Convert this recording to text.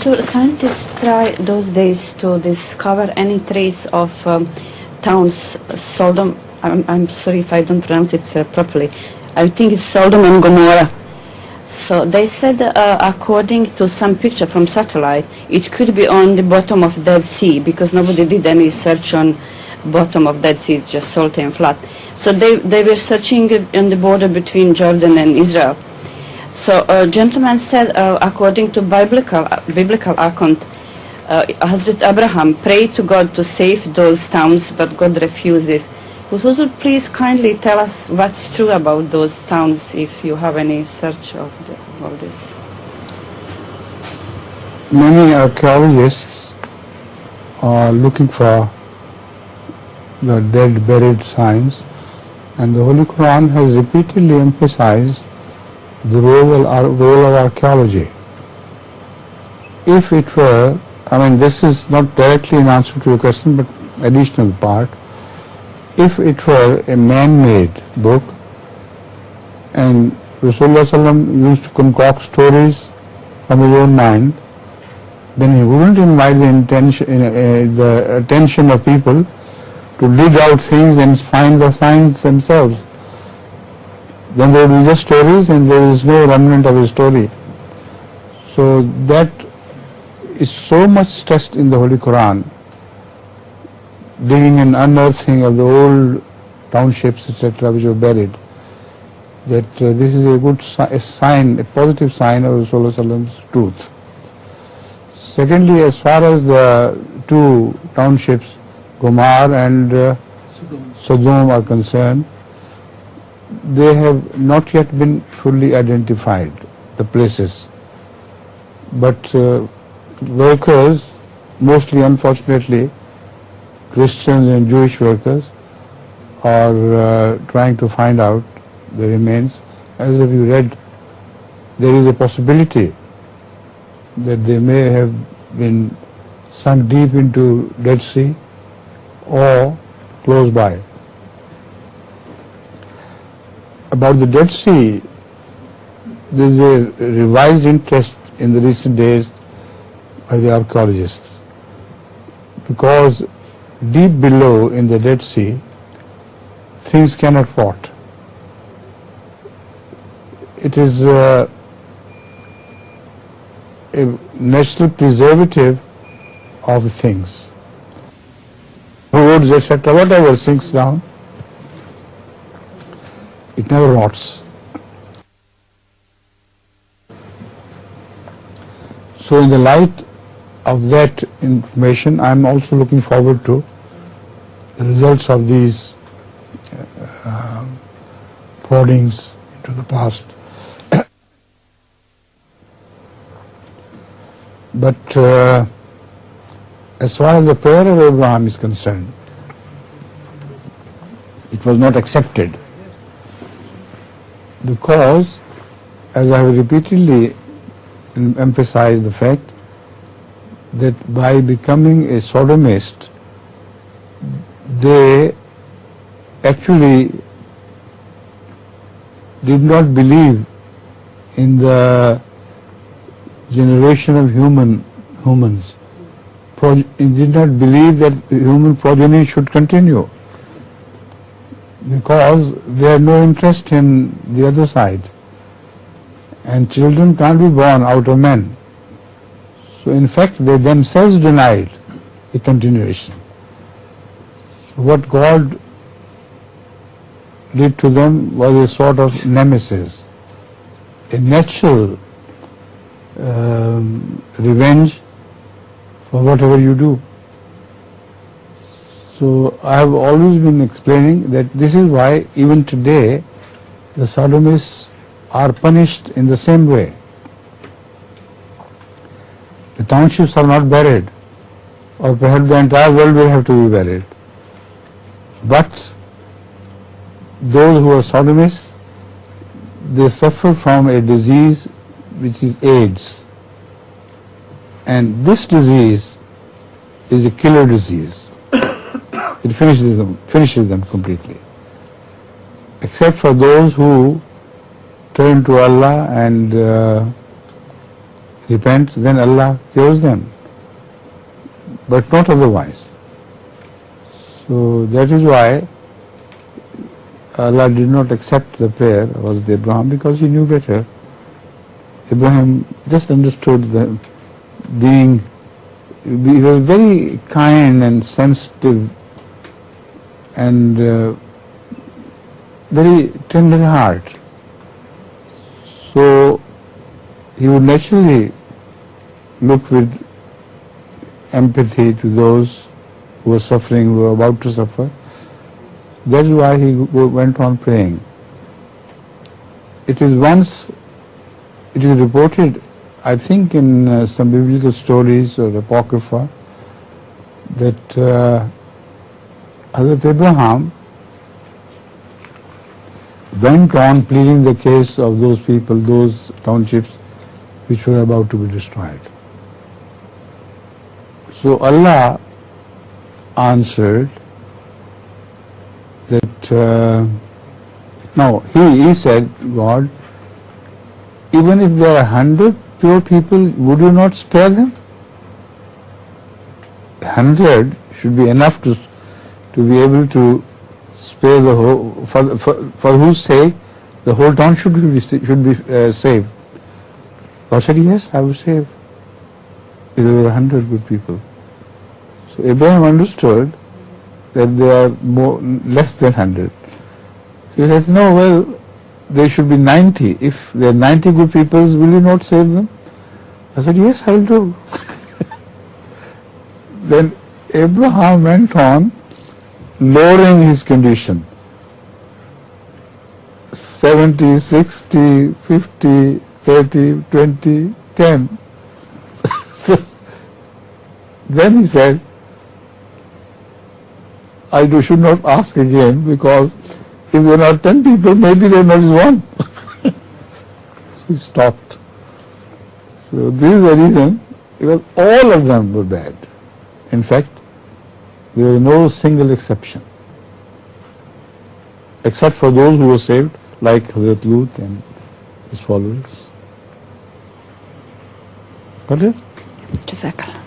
Professor, scientists try those days to discover any trace of towns, Sodom, I'm sorry if I don't pronounce it properly, I think it's Sodom and Gomorrah. So they said, according to some picture from satellite, it could be on the bottom of Dead Sea, because nobody did any search on bottom of Dead Sea, it's just salty and flat. So they were searching on the border between Jordan and Israel. So a gentleman said, according to biblical account, Hazrat Abraham prayed to God to save those towns, but God refused this. Would you please kindly tell us what's true about those towns, if you have any search of all this? Many archaeologists are looking for the dead buried signs, and the Holy Quran has repeatedly emphasized the role of archaeology. If it were, this is not directly in answer to your question, but additional part. If it were a man-made book and Rasulullah ﷺ used to concoct stories from his own mind, then he wouldn't invite the attention of people to dig out things and find the signs themselves. Then there will be just stories and there is no remnant of a story. So that is so much stressed in the Holy Quran, digging and unearthing of the old townships, etc., which were buried, that this is a good sign, a positive sign of Rasulullah's truth. Secondly, as far as the two townships, Gomar and Sodom are concerned, they have not yet been fully identified, the places. But workers, mostly unfortunately Christians and Jewish workers, are trying to find out the remains. As have you read, there is a possibility that they may have been sunk deep into Dead Sea or close by. About the Dead Sea, there is a revised interest in the recent days by the archaeologists, because deep below in the Dead Sea, things cannot rot. It is a natural preservative of things. Roads, etc., whatever sinks down, it never rots. So in the light of that information, I am also looking forward to the results of these proddings into the past. But as far as the prayer of Abraham is concerned, it was not accepted, because, as I have repeatedly emphasized the fact that by becoming a sodomist, they actually did not believe in the generation of humans. Did not believe that human progeny should continue, because they have no interest in the other side, and children can't be born out of men. So in fact they themselves denied a continuation. So what God did to them was a sort of nemesis, a natural revenge for whatever you do. So I have always been explaining that this is why even today the sodomists are punished in the same way. The townships are not buried, or perhaps the entire world will have to be buried. But those who are sodomists, they suffer from a disease which is AIDS. And this disease is a killer disease. It finishes them completely. Except for those who turn to Allah and repent, then Allah cures them, but not otherwise. So that is why Allah did not accept the prayer of Abraham, because he knew better. Abraham just understood the being, he was very kind and sensitive and very tender heart. So he would naturally look with empathy to those who were suffering, who were about to suffer. That is why he went on praying. It is reported, I think in some biblical stories or Apocrypha, that Hazrat Abraham went on pleading the case of those people, those townships which were about to be destroyed. So Allah answered that, no, he said, God, even if there are 100 pure people, would you not spare them? 100 should be enough to be able to spare the whole, for whose sake the whole town should be saved. God said, yes, I will save if there were 100 good people. So Abraham understood that there are less than 100. He said, no, well, there should be 90. If there are 90 good people, will you not save them? I said, yes, I will do. Then Abraham went on lowering his condition. 70, 60, 50, 30, 20, 10. So then he said, I should not ask again, because if there are not 10 people, maybe there not is one. So he stopped. So this is the reason, because all of them were bad. In fact, there was no single exception, except for those who were saved, like Hazrat Lut and his followers. Got it? Jazakallah.